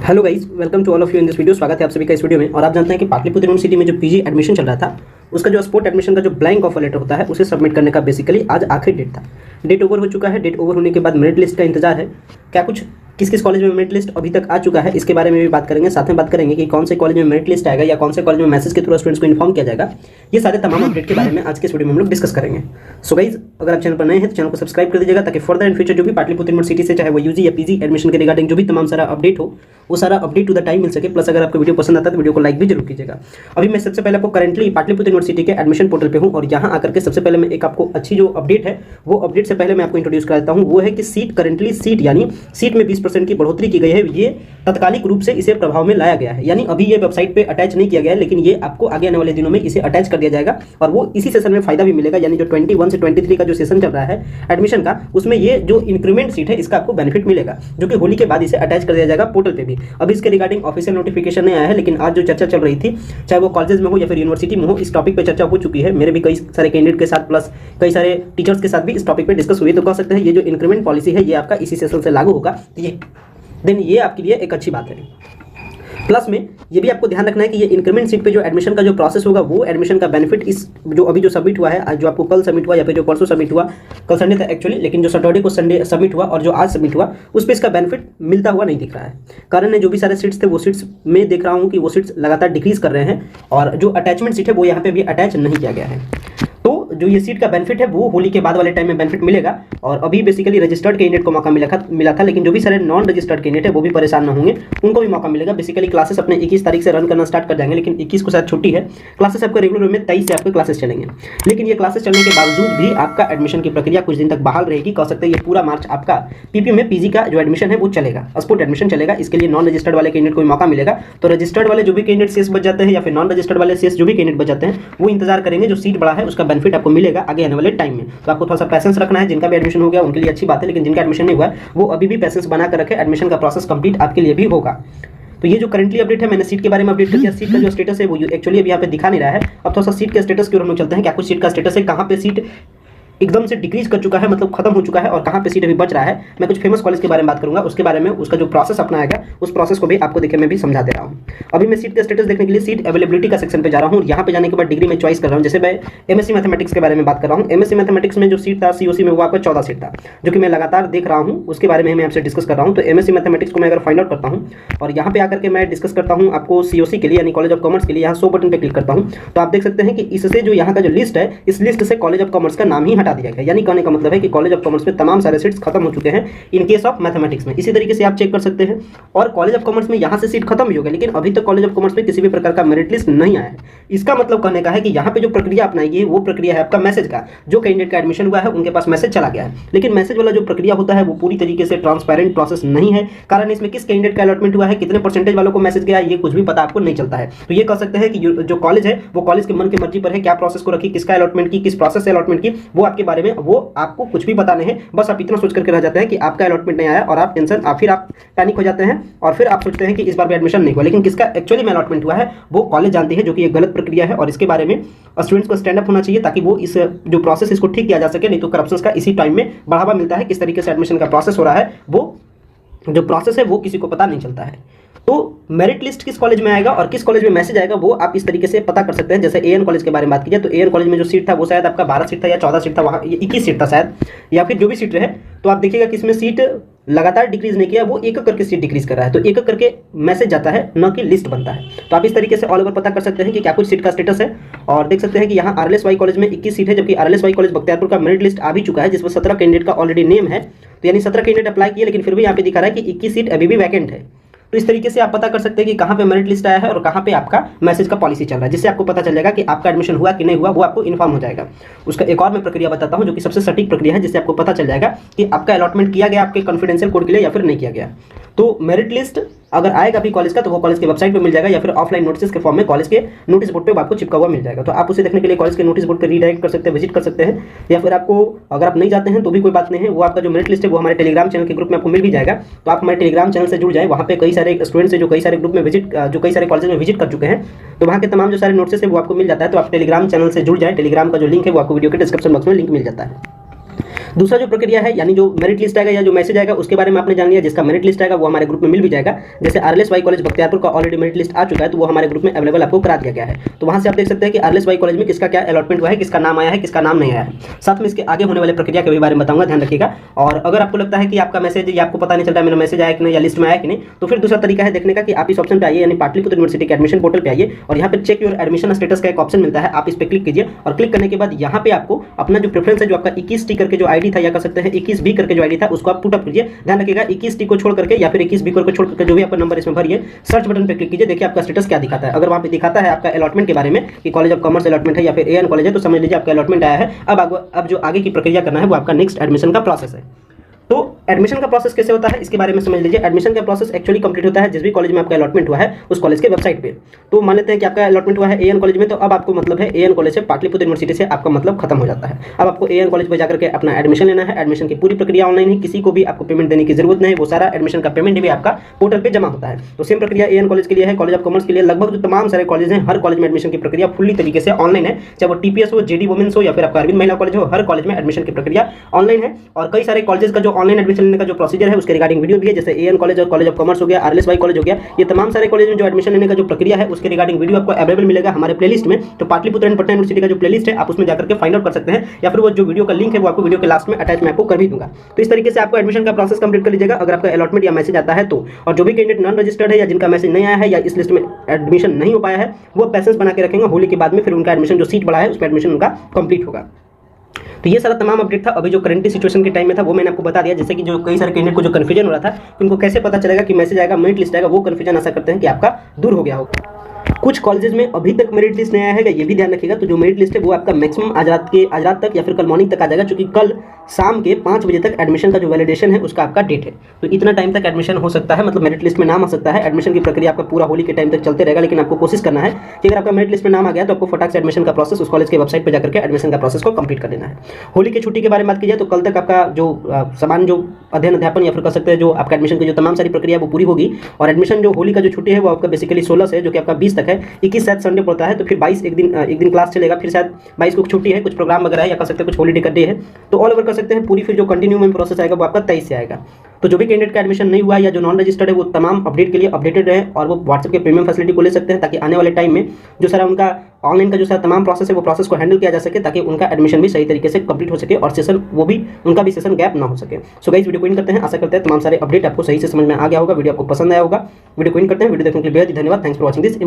Hello guys, welcome to all of you in this video. स्वागत है आप सभी का इस वीडियो में। और आप जानते हैं कि पाटलिपुत्र यूनिवर्सिटी में जो पीजी एडमिशन चल रहा था, उसका जो स्पोर्ट एडमिशन का जो ब्लैंक ऑफर लेटर होता है उसे सबमिट करने का बेसिकली आज आखिरी डेट था। डेट ओवर हो चुका है। डेट ओवर होने के बाद मेरिट लिस्ट का इंतजार है। क्या कुछ किस किस कॉलेज में मेरिट लिस्ट अभी तक आ चुका है, इसके बारे में भी बात करेंगे। साथ में बात करेंगे कि कौन से कॉलेज में मेरिट लिस्ट आएगा या कौन से कॉलेज में मैसेज के थ्रू स्टूडेंट्स को इन्फॉर्म किया जाएगा। ये सारे तमाम अपडेट के बारे में आज के इस वीडियो में हम लोग डिस्कस करेंगे। सो गाइज, अगर आप चैनल पर नए हैं तो चैनल को सब्सक्राइब कर दीजिएगा, ताकि फर्दर इन फ्यूचर जो भी पाटलिपुत्र यूनिवर्सिटी से चाहे वो यूजी या पीजी एडमिशन के रिगार्डिंग जो भी तमाम सारा अपडेट हो, वो सारा अपडेट टू द टाइम मिल सके। प्लस अगर आपको वीडियो पसंद आता है तो वीडियो को लाइक भी जरूर कीजिएगा। अभी मैं सबसे पहले आपको करंटली पाटलिपुत्र यूनिवर्सिटी के एडमिशन पोर्टल पे हूँ और यहाँ आकर के सबसे पहले मैं एक आपको अच्छी जो अपडेट है वो अपडेट से पहले मैं आपको इंट्रोड्यूस कर देता हूँ। वो है कि सीट करंटली सीट यानी सीट में 20% की बढ़ोतरी की गई है। ये तत्कालिक रूप से इसे प्रभाव में लाया गया है, यानी अभी ये वेबसाइट पे अटैच नहीं किया गया है, लेकिन ये आपको आगे आने वाले दिनों में इसे अटैच कर दिया जाएगा और वो इसी सेशन में फायदा भी मिलेगा। यानी जो 21 से 23 का जो सेशन चल रहा है एडमिशन का, उसमें ये जो इंक्रीमेंट सीट है इसका आपको बेनिफिट मिलेगा, जो कि होली के बाद इसे अटैच कर दिया जाएगा पोर्टल पे भी। अब इसके रिगार्डिंग ऑफिशियल नोटिफिकेशन नहीं आया है, लेकिन आज जो चर्चा चल रही थी, चाहे वो कॉलेजेस में हो या फिर यूनिवर्सिटी में हो, इस टॉपिक पे चर्चा हो चुकी है। मेरे भी कई सारे कैंडिडेट के साथ प्लस कई सारे टीचर्स के साथ भी इस टॉपिक पे डिस्कस हुई। तो कह सकते हैं ये जो इंक्रीमेंट पॉलिसी है ये आपका इसी सेशन से लागू होगा, देन ये आपके लिए एक अच्छी बात है। प्लस में ये भी आपको ध्यान रखना है कि ये इंक्रीमेंट सीट पे जो एडमिशन का जो प्रोसेस होगा, वो एडमिशन का बेनिफिट इस जो अभी जो सबमिट हुआ है, जो आपको कल सबमिट हुआ या फिर जो परसों सबमिट हुआ, कल संडे था एक्चुअली, लेकिन जो सैटरडे को संडे सबमिट हुआ और जो आज सबमिट हुआ, उस पर इसका बेनिफिट मिलता हुआ नहीं दिख रहा है। कारण है जो भी सारे सीट्स थे वो सीट्स में देख रहा हूँ कि वो सीट्स लगातार डिक्रीज कर रहे हैं और जो अटैचमेंट सीट है वो यहाँ पे भी अटैच नहीं किया गया है। तो जो ये सीट का बेनिफिट है वो होली के बाद वाले टाइम में बेनिफिट मिलेगा। और अभी बेसिकली रजिस्टर्ड कैंडिडेट को मौका मिला था, लेकिन जो भी सारे नॉन रजिस्टर्ड कैंडिडेट है वो भी परेशान न होंगे, उनको भी मौका मिलेगा। बेसिकली क्लासेस अपने 21 तारीख से रन करना स्टार्ट कर जाएंगे, लेकिन 21 को शायद छुट्टी है। क्लासेस आपके रेगुलर में 23 से आपके क्लासेस चलेंगे, लेकिन ये क्लासेस चलने के बावजूद भी आपका एडमिशन की प्रक्रिया कुछ दिन तक बहाल रहेगी। कह सकते हैं ये पूरा मार्च आपका पीपी में पीजी का जो एडमिशन है वो चलेगा, स्पोर्ट एडमिशन चलेगा। इसके लिए नॉन रजिस्टर्ड वाले कैंडिडेट को भी मौका मिलेगा। तो रजिस्टर्ड वाले जो भी कैंडिडेट शेष बच जाते हैं या फिर नॉन रजिस्टर्ड वाले शेष जो भी कैंडिडेट बच जाते हैं, वो इंतजार करेंगे। जो सीट बड़ा है उसका बेनिफिट आपको मिलेगा आगे आने वाले टाइम में। तो आपको थोड़ा सा पैसेंस रखना है। जिनका भी एडमिशन हो गया उनके लिए अच्छी बात है, लेकिन जिनका एडमिशन नहीं हुआ है वो अभी भी पैसेंस बना कर रखे। एडमिशन का प्रोसेस कंप्लीट आपके लिए भी होगा। तो ये जो करंटली अपडेट है, मैंने सीट के बारे में अपडेट कर दिया। सीट का जो स्टेटस है वो एक्चुअली अभी यहाँ पे दिखा नहीं रहा है। अब थोड़ा सा सीट के स्टेटस की ओर हम लोग चलते हैं। क्या कुछ सीट का स्टेटस है, कहाँ पे सीट एकदम से डिक्रीज कर चुका है, मतलब खत्म हो चुका है, और कहाँ पे सीट अभी बच रहा है। मैं कुछ फेमस कॉलेज के बारे में बात करूंगा, उसके बारे में उसका जो प्रोसेस अपना आएगा उस प्रोसेस को भी आपको देखिए मैं भी समझा दे रहा हूँ। अभी मैं सीट का स्टेटस देखने के लिए सीट अवेलेबिलिटी का सेक्शन पे जा रहा हूँ। यहाँ पे जाने के बाद डिग्री में चॉइस कर रहा हूँ। जैसे मैं एमएससी मैथमेटिक्स के बारे में बात कर रहा हूँ। एमएससी मैथमेटिक्स में जो सीट था सीओसी में वो आपका 14 सीट था, जो कि मैं लगातार देख रहा हूँ, उसके बारे में मैं आपसे डिस्कस कर रहा हूँ। तो एमएससी मैथमेटिक्स को मैं अगर फाइंड आउट करता हूँ और यहाँ पे आकर के मैं डिस्कस करता हूँ आपको सीओसी के लिए यानी कॉलेज ऑफ कॉमर्स के लिए, यहाँ 100 बटन पे क्लिक करता हूँ, तो आप देख सकते हैं कि इससे जो यहाँ का जो लिस्ट है, इस लिस्ट से कॉलेज ऑफ कॉमर्स का नाम ही हटा दिया गया। यानी कहने का मतलब है कि कॉलेज ऑफ कॉमर्स में तमाम सारे सीट्स खत्म हो चुके हैं इन केस ऑफ मैथमेटिक्स में। इसी तरीके से आप चेक कर सकते हैं। और कॉलेज ऑफ कॉमर्स में यहाँ से सीट खत्म भी हो गई, लेकिन अभी तक कॉलेज ऑफ कॉमर्स में किसी भी प्रकार का मेरिट लिस्ट नहीं आया है। इसका मतलब कहने का है कि यहाँ पे जो प्रक्रिया अपनाई गई वो प्रक्रिया है आपका मैसेज का। जो कैंडिडेट का एडमिशन हुआ है उनके पास मैसेज चला गया है, लेकिन मैसेज वाला जो प्रक्रिया होता है वो पूरी तरीके से ट्रांसपेरेंट प्रोसेस नहीं है। कारण इसमें किस कैंडिडेट का अलॉटमेंट हुआ है, कितने परसेंटेज वालों को मैसेज गया, ये कुछ भी पता आपको नहीं चलता है। तो ये कह सकते हैं कि जो कॉलेज है वो कॉलेज के मन की मर्जी पर है, क्या प्रोसेस को रखी, किसका अलॉटमेंट की, किस प्रोसेस से अलॉटमेंट की, वो आपके बारे में वो आपको कुछ भी पता नहीं है। बस आप इतना सोच करके रह जाते हैं कि आपका अलॉटमेंट नहीं आया और आप टेंशन फिर आप पैनिक हो जाते हैं और फिर आप सोचते हैं कि इस बार भी एडमिशन नहीं हुआ। लेकिन किसका एक्चुअली में अलॉटमेंट हुआ है वो कॉलेज जानती है, जो कि एक गलत प्रक्रिया है और इसके बारे में स्टूडेंट्स को स्टैंड अप होना चाहिए, ताकि वो इस जो प्रोसेस इसको ठीक किया जा सके। नहीं तो करप्शन का इसी टाइम में बढ़ावा मिलता है। किस तरीके से एडमिशन का प्रोसेस हो रहा है, वो जो प्रोसेस है वो किसी को पता नहीं चलता है। तो मेरिट लिस्ट किस कॉलेज में आएगा और किस कॉलेज में मैसेज आएगा वो आप इस तरीके से पता कर सकते हैं। जैसे एएन कॉलेज के बारे में बात कीजिए तो एएन कॉलेज में जो सीट था वो शायद आपका 12 सीट था या 14 सीट था, वहाँ 21 सीट था शायद, या फिर जो भी सीट रहे। तो आप देखिएगा कि इसमें सीट लगातार डिक्रीज नहीं किया, वो एक एक करके सीट डिक्रीज कर रहा है। तो एक एक करके मैसेज जाता है, न कि लिस्ट बनता है। तो आप इस तरीके से ऑल ओवर पता कर सकते हैं कि क्या कुछ सीट का स्टेटस है। और देख सकते हैं कि यहाँ आरएलएसवाई कॉलेज में 21 सीट है, जबकि आरएलएसवाई कॉलेज बख्तियारपुर का मेरिट लिस्ट आ भी चुका है, जिसमें 17 कैंडिडेट का ऑलरेडी नेम है। तो यानी 17 कैंडिडेट अप्लाई किए, लेकिन फिर भी यहाँ पे दिखा रहा है कि 21 सीट अभी भी वैकेंट है। तो इस तरीके से आप पता कर सकते हैं कि कहाँ पे मेरिट लिस्ट आया है और कहाँ पे आपका मैसेज का पॉलिसी चल रहा है, जिससे आपको पता चल जाएगा कि आपका एडमिशन हुआ कि नहीं हुआ, वो आपको इन्फॉर्म हो जाएगा। उसका एक और मैं प्रक्रिया बताता हूँ जो कि सबसे सटीक प्रक्रिया है, जिससे आपको पता चल जाएगा कि आपका अलॉटमेंट किया गया आपके कॉन्फिडेंशियल कोड के लिए या फिर नहीं किया गया। तो मेरिट लिस्ट अगर आएगा भी कॉलेज का तो वो कॉलेज की वेबसाइट पे मिल जाएगा, या फिर ऑफलाइन नोटिस के फॉर्म में कॉलेज के नोटिस बोर्ड पे आपको चिपका हुआ मिल जाएगा। तो आप उसे देखने के लिए कॉलेज के नोटिस बोर्ड पे रीडायरेक्ट कर सकते हैं, विजिट कर सकते हैं, या फिर आपको अगर आप नहीं जाते हैं तो भी कोई बात नहीं है। वो आपका जो मेरिट लिस्ट है वो हमारे टेलीग्राम चैनल के ग्रुप में आपको मिल भी जाएगा। तो आप हमारे टेलीग्राम चैनल से जुड़ जाए, वहाँ पे कई सारे स्टूडेंट्स हैं जो कई सारे ग्रुप में जो कई सारे कॉलेज में विजिट कर चुके हैं, तो वहाँ के तमाम जो सारे नोट्स है वो आपको मिल जाता है। तो आप टेलीग्राम चैनल से जुड़ जाए, टेलीग्राम का जो लिंक है वो आपको वीडियो के डिस्क्रिप्शन बॉक्स में लिंक मिल जाता है। दूसरा जो प्रक्रिया है यानी जो मेरिट लिस्ट आएगा या जो मैसेज आएगा उसके बारे में आपने जान लिया। जिसका मेरिट लिस्ट आएगा वो हमारे ग्रुप में मिल भी जाएगा। जैसे RLSY कॉलेज बख्तियारपुर का ऑलरेडी मेरिट लिस्ट आ चुका है तो वो हमारे ग्रुप में अवेलेबल आपको करा दिया गया है। तो वहां से आप देख सकते हैं कि RLSY कॉलेज में किसका क्या अलॉटमेंट हुआ है, किसका नाम आया है, किसका नाम नहीं आया है। साथ में इसके आगे होने वाले प्रक्रिया के भी बारे में बताऊंगा, ध्यान रखिएगा। और अगर आपको लगता है कि आपका मैसेज या आपको पता नहीं चलता मेरा मैसेज आया कि नहीं या लिस्ट में आया कि नहीं, तो फिर दूसरा तरीका है देखने का कि आप इस ऑप्शन पे आइए यानी पाटलिपुत्र यूनिवर्सिटी के एडमिशन पोर्टल पे आइए और यहाँ पे चेक योर एडमिशन स्टेटस का एक ऑप्शन मिलता है, आप इस पे क्लिक कीजिए। और क्लिक करने के बाद यहाँ पे आपको अपना जो प्रेफरेंस है, जो आपका 21T करके जो आईडी था या कर सकते हैं 21B करके जो आईडी था उसको आप पुट अप कीजिए। ध्यान रखिएगा 21T को छोड़ करके या फिर 21B को छोड़ करके जो भी आपका नंबर इसमें भरिए, सर्च बटन पे क्लिक कीजिए। देखिए आपका स्टेटस क्या दिखाता है। अगर वहाँ पे दिखाता है आपका अलॉटमेंट के बारे में कि कॉलेज ऑफ कॉमर्स अलॉटमेंट है या फिर AN कॉलेज है तो समझ लीजिए आपका अलॉटमेंट आया है। अब जो आगे की प्रक्रिया करना है वो आपका नेक्स्ट एडमिशन का प्रोसेस है। तो एडमिशन का प्रोसेस कैसे होता है इसके बारे में समझ लीजिए। एडमिशन का प्रोसेस एक्चुअली कंप्लीट होता है जिस भी कॉलेज में आपका अलॉटमेंट हुआ है उस कॉलेज के वेबसाइट पे। तो मान लेते हैं कि आपका अलॉटमेंट हुआ है AN कॉलेज में, तो अब आपको मतलब है AN कॉलेज से पाटलिपुत्र यूनिवर्सिटी से आपका मतलब खत्म हो जाता है। अब आपको AN कॉलेज पर जाकर के अपना एडमिशन लेना है। एडमिशन की पूरी प्रक्रिया ऑनलाइन है, किसी को भी आपको पेमेंट देने की जरूरत नहीं है। वो सारा एडमिशन का पेमेंट भी आपका पोर्टल पर जमा होता है। तो सेम प्रक्रिया AN कॉलेज के लिए है, कॉलेज ऑफ कॉमर्स के लिए, लगभग जो तमाम सारे कॉलेज हैं हर कॉलेज में एडमिशन की प्रक्रिया फुल्ली तरीके से ऑनलाइन है। चाहे वो TPS हो, JD वुमेन्स हो या फिर आपका अरविंद महिला कॉलेज हो, हर कॉलेज में एडमिशन की प्रक्रिया ऑनलाइन है। और कई सारे कॉलेज का जो ऑनलाइन एडमिशन लेने का जो प्रोसीजर है उसके रिगार्डिंग वीडियो भी है। जैसे AN कॉलेज और कॉलेज ऑफ कॉमर्स हो गया, RLSY कॉलेज हो गया, ये तमाम सारे कॉलेज में जो एडमिशन लेने का जो प्रक्रिया है उसके रिगार्डिंग वीडियो आपको अवेलेबल मिलेगा हमारे प्लेलिस्ट में। तो पाटलिपुत्र एंड पटना यूनिवर्सिटी का जो प्लेलिस्ट है आप उसमें जाकर के फाइंड आउट कर सकते हैं, या फिर वो जो वीडियो का लिंक है वो आपको वीडियो के लास्ट में अटैच मैं आपको कर भी दूंगा। तो इस तरीके से आपको एडमिशन का प्रोसेस कंप्लीट कर लीजिएगा अगर आपका अलॉटमेंट या मैसेज आता है तो। और जो भी कैंडिडेट नॉन रजिस्टर्ड है या जिनका मैसेज नहीं आया है या इस लिस्ट में एडमिशन नहीं हो पाया है वो पैसेंस बना के रखेंगे। होली के बाद में फिर उनका एडमिशन जो सीट बढ़ा है उस पर एडमिशन उनका कंप्लीट होगा। तो ये सारा तमाम अपडेट था। अभी जो करंट सिचुएशन के टाइम में था वो मैंने आपको बता दिया। जैसे कि जो कई सारे कैंडिडेट को जो कंफ्यूजन हो रहा था कि उनको कैसे पता चलेगा कि मैसेज आएगा, मेरिट लिस्ट आएगा, वो कंफ्यूजन आशा करते हैं कि आपका दूर हो गया होगा। कुछ कॉलेजेस में अभी तक मेरिट लिस्ट नहीं आया है, ये भी ध्यान रखिएगा। तो जो मेरिट लिस्ट है वो आपका मैक्सिमम आज रात तक या फिर कल मॉर्निंग तक आ जाएगा, क्योंकि कल शाम के 5 बजे तक एडमिशन का जो वैलिडेशन है उसका आपका डेट है। तो इतना टाइम तक एडमिशन हो सकता है, मतलब मेरिट लिस्ट में नाम आ सकता है। एडमिशन की प्रक्रिया आपका पूरा होली के टाइम तक चलते रहेगा, लेकिन आपको कोशिश करना है कि अगर आपका मेरिट लिस्ट में नाम आ गया तो आपको फटाक से एडमिशन का प्रोसेस उस कॉलेज के वेबसाइट पर जाकर के एडमिशन का प्रोसेस को कंप्लीट कर लेना है। होली की छुट्टी के बारे में बात की जाए तो कल तक आपका जो समान जो अध्ययन अध्यापन या फिर कर सकते हैं जो आपका एडमिशन की जो तमाम सारी प्रक्रिया वो पूरी होगी। और एडमिशन जो होली का जो छुट्टी है वो आपका बेसिकली 16 से जो कि आपका 20 तक है। 21 शायद संडे पड़ता है, तो फिर 22 एक दिन क्लास चलेगा, फिर शायद 22 को छुट्टी है, कुछ प्रोग्राम वगैरह है या कर सकते हैं कुछ हॉलीडे का डे है, तो ऑल ओवर कर सकते हैं। पूरी फिर जो कंटिन्यू में प्रोसेस आएगा वो आपका 23 से आएगा। तो जो भी कैंडिडेट का एडमिशन नहीं हुआ है या जो नॉन रजिस्टर्ड है वो तमाम अपडेट के लिए अपडेटेड रहे और वो व्हाट्सएप के प्रीमियम फैसिलिटी को ले सकते हैं, ताकि आने वाले टाइम में जो सारा उनका ऑनलाइन का जो सारा तमाम प्रोसेस है वो प्रोसेस को हैंडल किया जा सके, ताकि उनका एडमिशन भी सही तरीके से कंप्लीट हो सके और सेशन वो भी उनका भी सेशन गैप ना हो सके। सो गाइस वीडियो को इन करते हैं, आशा करते हैं तमाम सारे अपडेट आपको सही से समझ में आ गया होगा, वीडियो आपको पसंद आया होगा। वीडियो को इन करते हैं, वीडियो देखने के लिए बेहद धन्यवाद। Thanks for watching this.